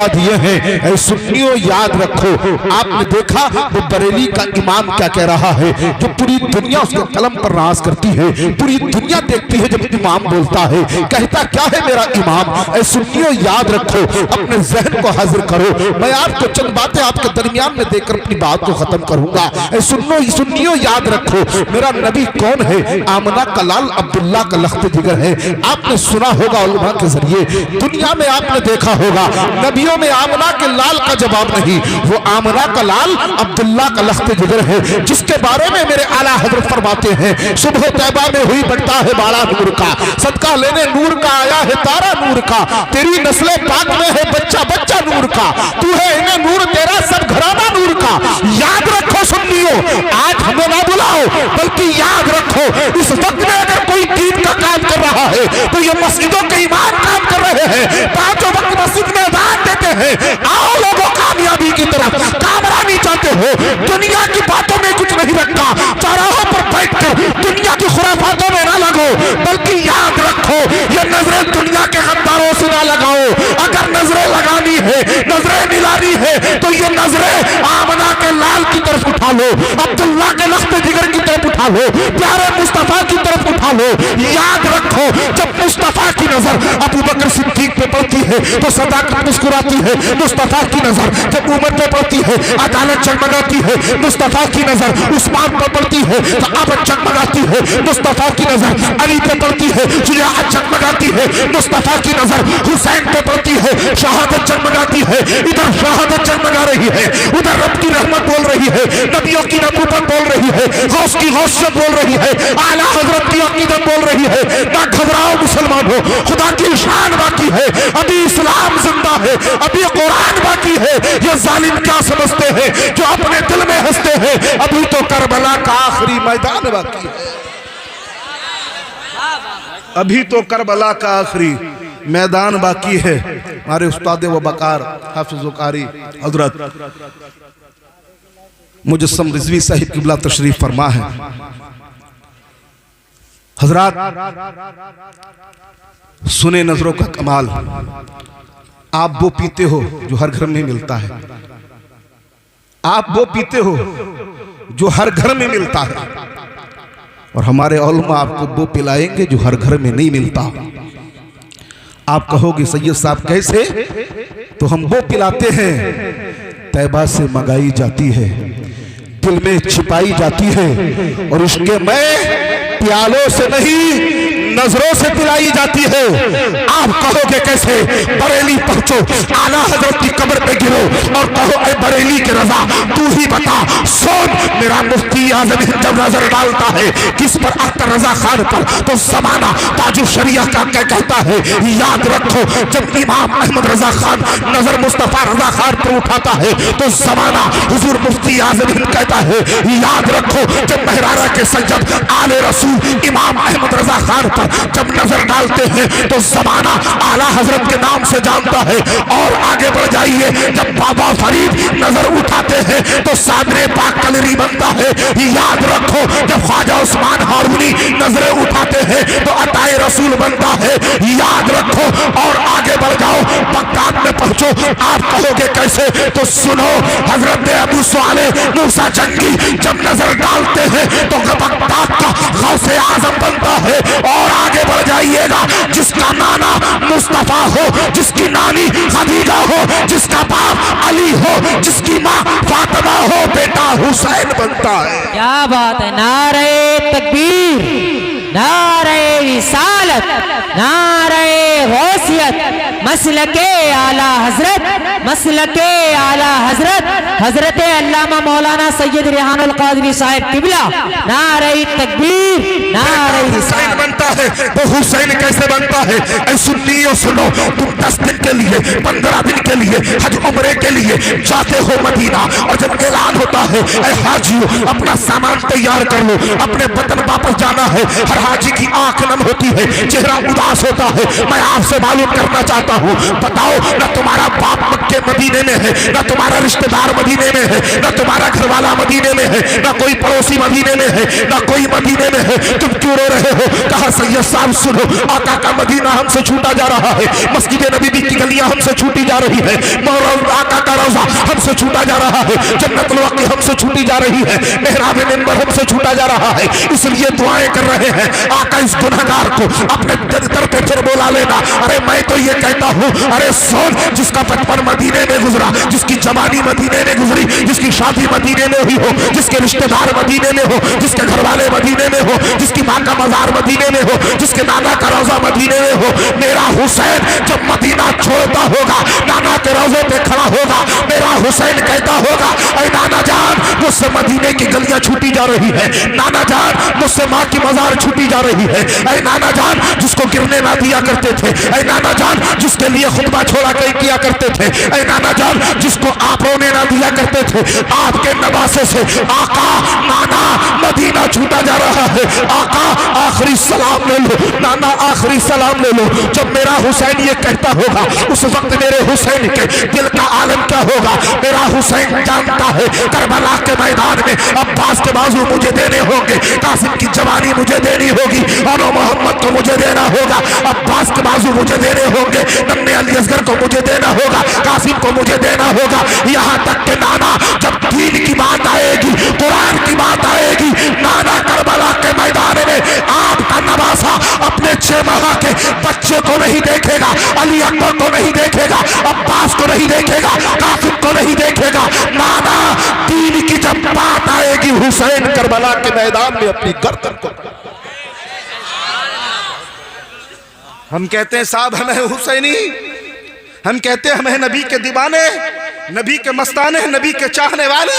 दिए हैं। ऐ सुन्नियों याद रखो, आपने देखा वो बरेली का इमाम क्या कह रहा है, जो पूरी दुनिया उसके कलम पर राज करती है, पूरी दुनिया देखती है जब इमाम बोलता है, कहता क्या है मेरा इमाम। ऐ सुन्नियों याद रखो, अपने जहन को हाजिर करो। मैं आपको चंद बातें आपके दरमियान में देकर अपनी बात को खत्म करूंगा। ऐ सुन्नियों याद रखो, मेरा नबी कौन है? आमना का लाल अब्दुल्ला का लख्त जिगर है। आपने सुना होगा उलमा के जरिए, दुनिया में आपने देखा होगा नबियों में आमना के लाल का जवाब नहीं, वो आमना का लाल अब्दुल्ला का लख्त जिगर है, जिसके बारे में मेरे आला हजरत फरमाते हैं, सुबह तैबा में हुई बढ़ता है बाला नूर का, सदका लेने नूर का आया है तारा नूर का, तेरी नस्ले पाक में है बच्चा बच्चा नूर का, तू है इन्हें नूर तेरा सब घराना नूर का। याद रखो सुन्नियों, आज हमें ना बुलाओ बल्कि याद रखो, इस वक्त में अगर कोई दीन का काम कर रहा है तो ये मस्जिदों के इमाम काम कर रहे हैं, पांचों वक्त मस्जिद में अज़ान देते हैं। आओ लोगों कामयाबी की तरफ, कामरानी चाहते हो, दुनिया की बातों में कुछ नहीं रखा, चौराहों पर बैठकर दुनिया की खुराफातों में ना लगो, बल्कि याद रखो ये नजरें दुनिया के गद्दारों से ना लगाओ। अगर नजरें लगानी है, नजरें मिलानी है, तो ये नजरें आमना के लाल की तरफ उठा लो, अब्दुल्ला के लख्त जिगर की तरफ उठा लो, प्यारे मुस्तफा की तरफ उठा लो। याद रखो जब मुस्तफा की नजर अबू बकर सिद्दीक पे पड़ती है तो सदाकत मुस्कुराती है, मुस्तफा की नजर जब उमर पे पड़ती है अदालत जगमगाती है, मुस्तफा की नजर उस्मान पे पड़ती है तो आबद जगमगाती है, मुस्तफा की नजर अली पे पड़ती है शुजाअत जगमगाती है, मुस्तफा की नजर हुसैन पे पड़ती है शहादत जगमगाती है। इधर शहादत जगमगा रही है, उधर रब की रहमत बोल रही है, नबियों की नबूवत बोल रही है, गौस की गौसियत बोल रही है, आला हजरत की अकीदत बोल रही है। ना घबराओ मुसलमान हो, खुदा की शान बाकी है, अभी इस्लाम जिंदा है, अभी कुरान बाकी है। ये जालिम क्या समझते हैं जो अपने दिल में हंसते हैं, अभी तो करबला का आखिरी मैदान बाकी है, अभी तो करबला का आखिरी मैदान बाकी है। हमारे उस्ताद व बकार हाफिज़ कारी हजरत मुजस्सम रिजवी साहिब किबला तशरीफ फरमा है। हजरात सुने नजरों का कमाल, आप वो पीते हो जो हर घर में मिलता है, आप वो पीते हो जो हर घर में मिलता है, और हमारे उलमा आपको वो पिलाएंगे जो हर घर में नहीं मिलता। आप कहोगे सैयद साहब कैसे? तो हम वो पिलाते हैं तैबा से मंगाई जाती है, दिल में छिपाई जाती है, और उसके मैं प्यालों से नहीं नजरों से पिलाई जाती है। आप कहोगे कैसे? बरेली पहुंचो, आला हजरत की कब्र पे गिरो और कहो ऐ बरेली के रजा तू ही बता, सोन मेरा मुफ्ती आज़म जब नजर डालता है किस पर? अख्तर रजा खान पर, तो जमाना ताजुल शरिया का क्या कहता है? याद रखो जब इमाम अहमद रजा खान नजर मुस्तफा रजा खान पर उठाता है तो जमाना हुजूर मुफ्ती आज़म कहता है। याद रखो जब महरारा के सज्जद आले रसूल इमाम अहमद रजा खान पर जब नजर डालते हैं तो जमाना आला हजरत के नाम से जानता है। और आगे बढ़ जाइए, जब बाबा फरीद नजर उठाते हैं तो सादरे पाक कलरी बनता है। याद रखो जब ख्वाजा उस्मान हारूनी नजरें उठाते हैं तो अताए रसूल बनता है। याद रखो और आगे बढ़ जाओ, बगदाद में पहुंचो। आप कहोगे कैसे? तो सुनो, हजरत अबू सालेह मूसा जंगी जब नजर डालते हैं तो बगदाद का गौसे आजम बनता है। और आगे बढ़ जाइएगा, जिसका नाना मुस्तफा हो, जिसकी नानी खदीजा हो, जिसका बाप अली हो, जिसकी माँ फातिमा हो, बेटा हुसैन बनता है। क्या बात है! नारे तकबीर, नारे रिसालत, नारे गौसियत, मसलके आला हजरत, मसलके आला हजरत हजरत अल्लामा मौलाना सैयद रेहानुल कादरी साहिब किबला। नारे तकबीर, नारे हुसैन बनता है। वो हुसैन कैसे बनता है? ऐ सुन्नियों सुनो, तुम 10 दिन के लिए 15 दिन के लिए हज उम्रे के लिए जाते हो मदीना, और जब ऐलान होता है ऐ हाजियों अपना सामान तैयार कर लो, अपने वतन वापस जाना है। हर हाजी की आंख नम होती है, चेहरा उदास होता है। मैं आपसे मालूम करना चाहता हूँ, बताओ ना तुम्हारा बाप मक्के मदीने مدینے میں ہے، نہ تمہارا رشتہ دار مدینے میں ہے، نہ تمہارا گھر والا مدینے میں ہے، نہ کوئی پڑوسی مدینے میں ہے، نہ کوئی مدینے میں ہے، تم کیوں رو رہے ہو؟ کہا سید صاحب سنو، آقا کا مدینہ ہم سے چھوٹا جا رہا ہے، مسجد نبوی کی گلیاں ہم سے چھوٹی جا رہی ہے، آقا کا روضہ ہم سے چھوٹا جا رہا ہے، جنت البقیع ہم سے چھوٹی جا رہی ہے، محراب منبر ہم سے چھوٹا جا رہا ہے، اس لیے دعائیں کر رہے ہیں آقا اس گنہگار کو اپنے در پہ پھر بولا لینا۔ ارے میں تو یہ کہتا ہوں، ارے سن، جس کا بچپن مدینے میں گزرا، جس کی جوانی مدینے میں گزری، جس کی شادی مدینے میں ہوئی ہو، جس کے رشتہ دار مدینے میں ہو، جس کے گھر والے مدینے میں ہو، جس کی ماں کا مزار مدینے میں ہو، جس کے نانا کا روضہ مدینے میں ہو، میرا حسین جب مدینہ چھوڑتا ہوگا، نانا کے روضے پہ کھڑا ہوگا، میرا حسین کہتا ہوگا اے نانا جان مجھ سے مدینے کی گلیاں چھوٹی جا رہی ہے، نانا جان مجھ سے ماں کی مزار چھوٹی جا رہی ہے، اے نانا جان جس کو گرنے نہ دیا کرتے تھے، اے نانا جان جس کے لیے خطبہ چھوڑا کیا کرتے تھے، اے نانا جان جس کو آپ رونے نہ دیا کرتے تھے، آپ کے نواسے سے آقا نانا مدینہ چھوٹا جا رہا ہے، آقا آخری سلام لے لو، نانا آخری سلام لے لو۔ جب میرا حسین یہ کہتا ہوگا اس وقت میرے حسین کے دل کا عالم کیا ہوگا؟ میرا حسین جانتا ہے کربلا کے میدان میں عباس کے بازو مجھے دینے ہوں گے، قاسم کی جوانی مجھے دینی ہوگی، اور محمد کو مجھے دینا ہوگا، عباس کے بازو مجھے دینے ہوں گے، نمنے علی اصغر کو مجھے دینا ہوگا، قاسم کو مجھے دینا ہوگا، یہاں تک کہ نانا جب دین کی بات آئے گی، قرآن کی بات آئے گی، نانا کربلا کے میدان میں آپ کا نواسا اپنے 6 ماہ کے بچے کو نہیں دیکھے گا، علی اکبر کو نہیں دیکھے گا، عباس کو نہیں دیکھے گا، قاسم کو نہیں دیکھے گا، نانا دین کی جب بات آئے گی حسین کربلا کے میدان میں اپنی گردن کو۔ ہم کہتے ہیں صاحب ہمیں حسینی، ہم کہتے ہیں ہمیں نبی کے دیوانے، نبی کے مستانے، نبی کے چاہنے والے۔